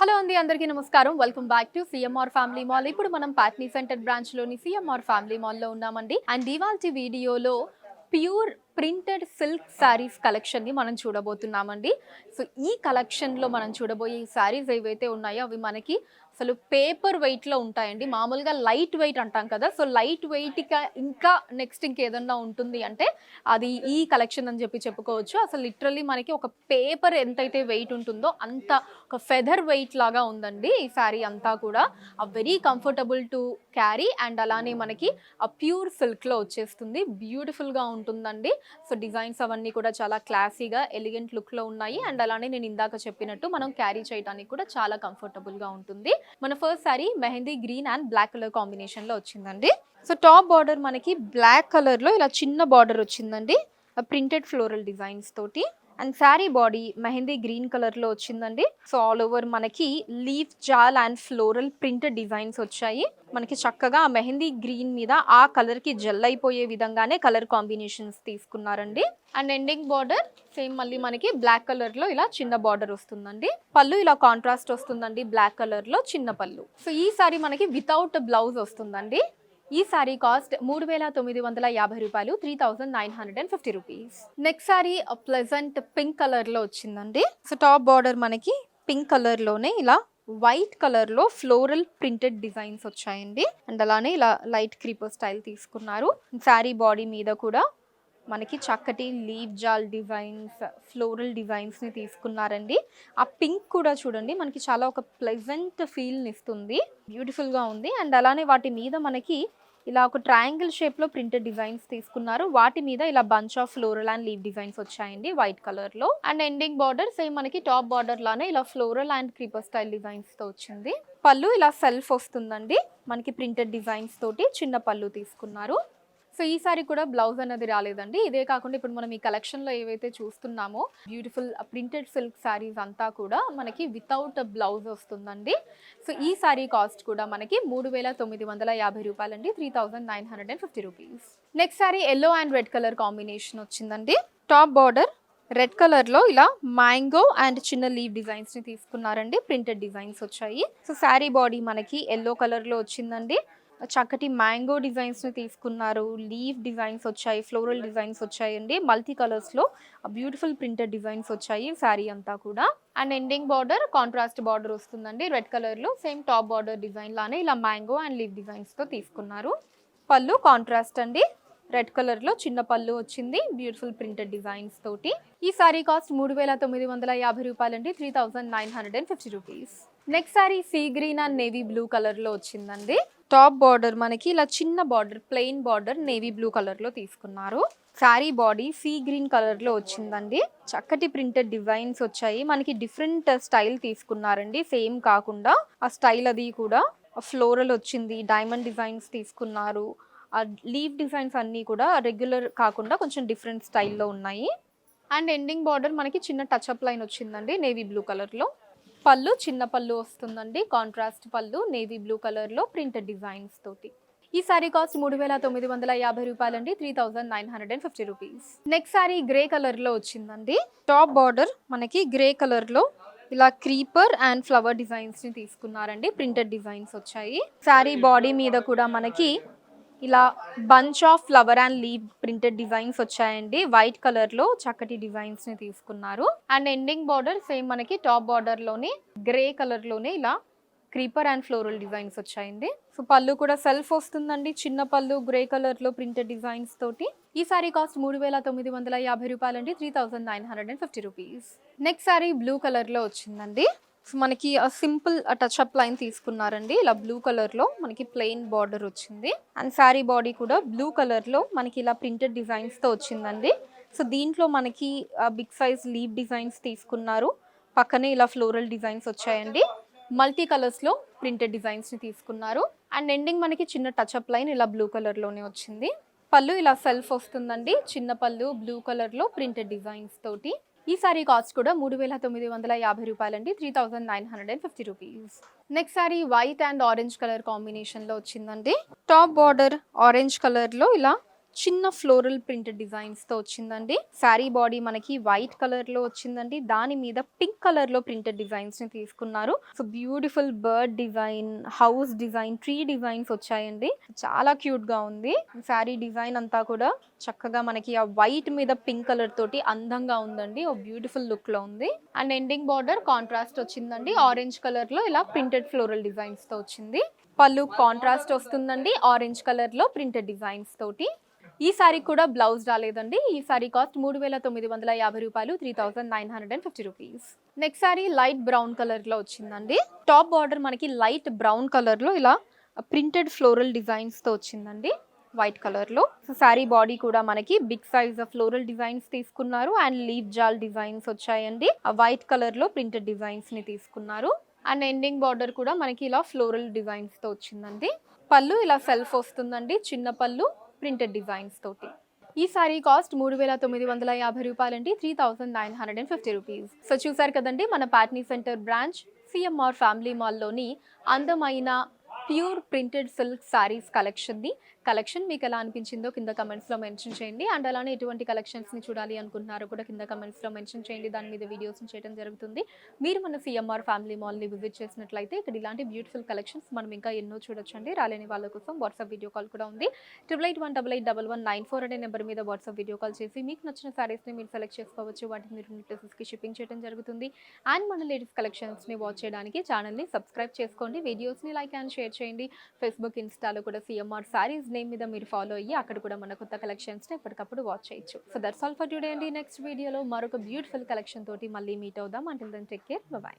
Hello అండి, అందరికీ నమస్కారం. Welcome back to CMR family mall. ఇప్పుడు మనం పాట్నీ సెంటర్ బ్రాంచ్ లోని సిఎంఆర్ ఫ్యామిలీ మాల్ లో ఉన్నామండి. అండ్ ఇవాల్టి వీడియోలో pure printed silk saris collection ని మనం చూడబోతున్నామండి. సో ఈ కలెక్షన్ లో మనం చూడబోయే ఈ శారీస్ ఏవైతే ఉన్నాయో అవి మనకి అసలు పేపర్ వెయిట్ లో ఉంటాయండి. మామూలుగా లైట్ వెయిట్ అంటాం కదా, సో లైట్ వెయిట్ ఇంకా నెక్స్ట్ ఇంకేదన్నా ఉంటుంది అంటే అది ఈ కలెక్షన్ అని చెప్పుకోవచ్చు. అసలు లిటరల్లీ మనకి ఒక పేపర్ ఎంతైతే వెయిట్ ఉంటుందో అంత ఒక ఫెదర్ వెయిట్ లాగా ఉందండి ఈ శారీ అంతా కూడా. Very comfortable to carry and అలానే మనకి ఆ ప్యూర్ సిల్క్ లో వచ్చేస్తుంది. బ్యూటిఫుల్ గా ఉంటుందండి. సో డిజైన్స్ అవన్నీ కూడా చాలా క్లాసీగా ఎలిగెంట్ లుక్ లో ఉన్నాయి. అండ్ అలానే నేను ఇందాక చెప్పినట్టు మనం క్యారీ చేయడానికి కూడా చాలా కంఫర్టబుల్ గా ఉంటుంది. మన first sari mehndi green and black colour combination లో వచ్చిందండి. సో టాప్ బార్డర్ మనకి బ్లాక్ కలర్ లో ఇలా చిన్న బార్డర్ వచ్చిందండి, ప్రింటెడ్ ఫ్లోరల్ డిజైన్స్ తోటి. And sari body mehndi green colour లో వచ్చిందండి. సో ఆల్ ఓవర్ మనకి leaf jaal and floral printed designs వచ్చాయి. మనకి చక్కగా ఆ మెహందీ గ్రీన్ మీద ఆ కలర్ కి జెల్ అయిపోయే విధంగానే కలర్ కాంబినేషన్స్ తీసుకున్నారండి. అండ్ ఎండింగ్ బార్డర్ సేమ్ మళ్ళీ మనకి బ్లాక్ కలర్ లో ఇలా చిన్న బార్డర్ వస్తుందండి. పళ్ళు ఇలా కాంట్రాస్ట్ వస్తుందండి, బ్లాక్ కలర్ లో చిన్న పళ్ళు. సో ఈ సారీ మనకి వితౌట్ బ్లౌజ్ వస్తుందండి. ఈ సారీ కాస్ట్ 3,950 రూపాయలు, 3,950 rupees. Next sorry pleasant pink colour లో వచ్చిందండి. సో టాప్ బార్డర్ మనకి పింక్ కలర్ లోనే ఇలా వైట్ కలర్ లో ఫ్లోరల్ ప్రింటెడ్ డిజైన్స్ వచ్చాయండి. అండ్ అలానే ఇలా లైట్ క్రీపర్ స్టైల్ తీసుకున్నారు. శారీ బాడీ మీద కూడా మనకి చక్కటి లీవ్ జాల్ డిజైన్స్, ఫ్లోరల్ డిజైన్స్ ని తీసుకున్నారండి. ఆ పింక్ కూడా చూడండి మనకి చాలా ఒక ప్లెజెంట్ ఫీల్ ని ఇస్తుంది. బ్యూటిఫుల్ గా ఉంది. అండ్ అలానే వాటి మీద మనకి ఇలా ఒక ట్రయాంగిల్ షేప్ లో ప్రింటెడ్ డిజైన్స్ తీసుకున్నారు. వాటి మీద ఇలా bunch of floral and leave designs వచ్చాయండి వైట్ కలర్ లో. అండ్ ఎండింగ్ బార్డర్ సేమ్ మనకి టాప్ బార్డర్ లానే ఇలా floral and creeper style designs తో వచ్చింది. పళ్ళు ఇలా సెల్ఫ్ వస్తుందండి, మనకి ప్రింటెడ్ డిజైన్స్ తోటి చిన్న పళ్ళు తీసుకున్నారు. సో ఈ సారీ కూడా బ్లౌజ్ అనేది రాలేదండి. ఇదే కాకుండా ఇప్పుడు మనం ఈ కలెక్షన్లో ఏవైతే చూస్తున్నామో బ్యూటిఫుల్ ప్రింటెడ్ సిల్క్ శారీస్ అంతా కూడా మనకి వితౌట్ బ్లౌజ్ వస్తుందండి. సో ఈ సారీ కాస్ట్ కూడా మనకి 3,950 రూపాయలండి, 3,950 rupees. Next sorry yellow and red colour combination వచ్చిందండి. టాప్ బార్డర్ రెడ్ కలర్ లో ఇలా మ్యాంగో అండ్ చిన్న లీవ్ డిజైన్స్ ని తీసుకున్నారండి, ప్రింటెడ్ డిజైన్స్ వచ్చాయి. సో శారీ బాడీ మనకి ఎల్లో కలర్ లో వచ్చిందండి. చక్కటి మ్యాంగో డిజైన్స్ ని తీసుకున్నారు, లీవ్ డిజైన్స్ వచ్చాయి, ఫ్లోరల్ డిజైన్స్ వచ్చాయండి. మల్టీ కలర్స్ లో బ్యూటిఫుల్ ప్రింటెడ్ డిజైన్స్ వచ్చాయి శారీ అంతా కూడా. And ending border contrast border వస్తుందండి రెడ్ కలర్ లో. సేమ్ టాప్ బార్డర్ డిజైన్ లానే ఇలా మ్యాంగో అండ్ లీవ్ డిజైన్స్ తో తీసుకున్నారు. పళ్ళు కాంట్రాస్ట్ అండి, రెడ్ కలర్ లో చిన్న పళ్ళు వచ్చింది, బ్యూటిఫుల్ ప్రింటెడ్ డిజైన్స్ తోటి. ఈ సారీ కాస్ట్ 3,950 రూపాయలండి, 3,950 rupees. Next sorry sea green and navy blue colour లో వచ్చిందండి. టాప్ బార్డర్ మనకి ఇలా చిన్న border plain border navy blue colour లో తీసుకున్నారు. Sari body sea green colour లో వచ్చిందండి. చక్కటి ప్రింటెడ్ డిజైన్స్ వచ్చాయి. మనకి డిఫరెంట్ స్టైల్ తీసుకున్నారండి, సేమ్ కాకుండా ఆ స్టైల్ అది కూడా ఫ్లోరల్ వచ్చింది, డైమండ్ డిజైన్స్ తీసుకున్నారు. ఆ లీవ్ డిజైన్స్ అన్నీ కూడా రెగ్యులర్ కాకుండా కొంచెం డిఫరెంట్ స్టైల్లో ఉన్నాయి. అండ్ ఎండింగ్ బార్డర్ మనకి చిన్న టచ్అప్ లైన్ వచ్చిందండి నేవీ బ్లూ కలర్లో. పళ్ళు చిన్న పళ్ళు వస్తుందండి, కాంట్రాస్ట్ పళ్ళు నేవీ బ్లూ కలర్లో ప్రింటెడ్ డిజైన్స్ తోటి. ఈ సారీ కాస్ట్ 3,950 రూపాయలండి, 3,950 రూపీస్. నెక్స్ట్ సారీ గ్రే కలర్లో వచ్చిందండి. టాప్ బార్డర్ మనకి గ్రే కలర్లో ఇలా క్రీపర్ అండ్ ఫ్లవర్ డిజైన్స్ ని తీసుకున్నారండి, ప్రింటెడ్ డిజైన్స్ వచ్చాయి. శారీ బాడీ మీద కూడా మనకి ఇలా bunch of flower and leave printed designs వచ్చాయండి వైట్ కలర్ లో. చక్కటి డిజైన్స్ ని తీసుకున్నారు. అండ్ ఎండింగ్ బార్డర్ సేమ్ మనకి టాప్ బార్డర్ లోనే గ్రే కలర్ లోనే ఇలా క్రీపర్ అండ్ ఫ్లోరల్ డిజైన్స్ వచ్చాయండి. సో పళ్ళు కూడా సెల్ఫ్ వస్తుందండి, చిన్న పళ్ళు గ్రే కలర్ లో ప్రింటెడ్ డిజైన్స్ తోటి. ఈ సారీ కాస్ట్ 3,950 రూపాయలండి, 3,950 rupees. Next sorry blue colour లో వచ్చిందండి. సో మనకి సింపుల్ టచ్అప్ లైన్ తీసుకున్నారండి, ఇలా బ్లూ కలర్ లో మనకి ప్లెయిన్ బార్డర్ వచ్చింది. అండ్ శారీ బాడీ కూడా బ్లూ కలర్ లో మనకి ఇలా ప్రింటెడ్ డిజైన్స్ తో వచ్చిందండి. సో దీంట్లో మనకి బిగ్ సైజ్ లీవ్ డిజైన్స్ తీసుకున్నారు, పక్కనే ఇలా ఫ్లోరల్ డిజైన్స్ వచ్చాయండి. మల్టీ కలర్స్ లో ప్రింటెడ్ డిజైన్స్ ని తీసుకున్నారు. అండ్ ఎండింగ్ మనకి చిన్న టచ్అప్ లైన్ ఇలా బ్లూ కలర్ లోనే వచ్చింది. పళ్ళు ఇలా సెల్ఫ్ వస్తుందండి, చిన్న పళ్ళు బ్లూ కలర్ లో ప్రింటెడ్ డిజైన్స్ తోటి. ఈ సారీ కాస్ట్ కూడా 3,950 రూపాయలండి, 3,950 rupees. Next sorry white and orange colour combination లో వచ్చిందండి. టాప్ బార్డర్ ఆరెంజ్ కలర్ లో ఇలా చిన్న ఫ్లోరల్ ప్రింటెడ్ డిజైన్స్ తో వచ్చిందండి. శారీ బాడీ మనకి వైట్ కలర్ లో వచ్చిందండి. దాని మీద పింక్ కలర్ లో ప్రింటెడ్ డిజైన్స్ ని తీసుకున్నారు. So beautiful bird design, house design, tree designs వచ్చాయండి. చాలా క్యూట్ గా ఉంది. శారీ డిజైన్ అంతా కూడా చక్కగా మనకి ఆ వైట్ మీద పింక్ కలర్ తోటి అందంగా ఉందండి. ఓ బ్యూటిఫుల్ లుక్ లో ఉంది. అండ్ ఎండింగ్ బార్డర్ కాంట్రాస్ట్ వచ్చిందండి. ఆరెంజ్ కలర్ లో ఇలా ప్రింటెడ్ ఫ్లోరల్ డిజైన్స్ తో వచ్చింది. పళ్ళు కాంట్రాస్ట్ వస్తుందండి ఆరెంజ్ కలర్ లో ప్రింటెడ్ డిజైన్స్ తోటి. ఈ సారీ కూడా బ్లౌజ్ రాలేదండి. ఈ సారీ కాస్ట్ 3950 రూపాయలు, 3950 rupees. Next sorry light brown colour లో వచ్చిందండి. టాప్ బార్డర్ మనకి లైట్ బ్రౌన్ కలర్ లో ఇలా ప్రింటెడ్ ఫ్లోరల్ డిజైన్స్ తో వచ్చిందండి వైట్ కలర్ లో. సో సారీ బాడీ కూడా మనకి బిగ్ సైజ్ ఫ్లోరల్ డిజైన్స్ తీసుకున్నారు అండ్ లీవ్ జాల్ డిజైన్స్ వచ్చాయండి. వైట్ కలర్ లో ప్రింటెడ్ డిజైన్స్ ని తీసుకున్నారు. అండ్ ఎండింగ్ బార్డర్ కూడా మనకి ఇలా ఫ్లోరల్ డిజైన్స్ తో వచ్చిందండి. పళ్ళు ఇలా సెల్ఫ్ వస్తుందండి, చిన్న పళ్ళు ప్రింటెడ్ డిజైన్స్ తోటి. ఈ సారీ కాస్ట్ 3950 రూపాయలండి, 3950 రూపీస్. సో చూసారు కదండి మన Patny centre branch CMR family మాల్లోని అందమైన pure printed silk sarees collection మీకు ఎలా అనిపించిందో కింద కమెంట్స్లో మెన్షన్ చేయండి. అండ్ అలానే ఎటువంటి కలెక్షన్స్ని చూడాలి అనుకుంటున్నారో కూడా కింద కమెంట్స్లో మెన్షన్ చేయండి. దాని మీద వీడియోస్ని చేయడం జరుగుతుంది. మీరు మన సిఎంఆర్ ఫ్యామిలీ మాల్ని విజిట్ చేసినట్లయితే ఇక్కడ ఇలాంటి బ్యూటిఫుల్ కలెక్షన్స్ మనం ఇంకా ఎన్నో చూడొచ్చండి. రాలేని వాళ్ళ కోసం వాట్సాప్ వీడియో కాల్ కూడా ఉంది. 8818881194 అనే నెంబర్ మీద వాట్సాప్ వీడియో కాల్ చేసి మీకు నచ్చిన సారీస్ని మీరు సెలెక్ట్ చేసుకోవచ్చు. వాటిని మీరు ప్లేసెస్కి షిప్పింగ్ చేయడం జరుగుతుంది. అండ్ మన లేటెస్ట్ కలెక్షన్స్ని వాచ్ చేయడానికి ఛానల్ని సబ్స్క్రైబ్ చేసుకోండి. వీడియోస్ని లైక్ అండ్ షేర్ చేయండి. ఫేస్బుక్, ఇన్స్టాలో కూడా సిఎంఆర్ సారీస్ నేమ్ మీద మీరు ఫాలో అయ్యి అక్కడ కూడా మన కొత్త కలెక్షన్స్ని ఎప్పటికప్పుడు వాచ్ చేయొచ్చు. So that's all for today అండి. నెక్స్ట్ వీడియోలో మరొక బ్యూటిఫుల్ కలెక్షన్ తోటి మళ్ళీ మీట్ అవుదాం. Until then take care, by.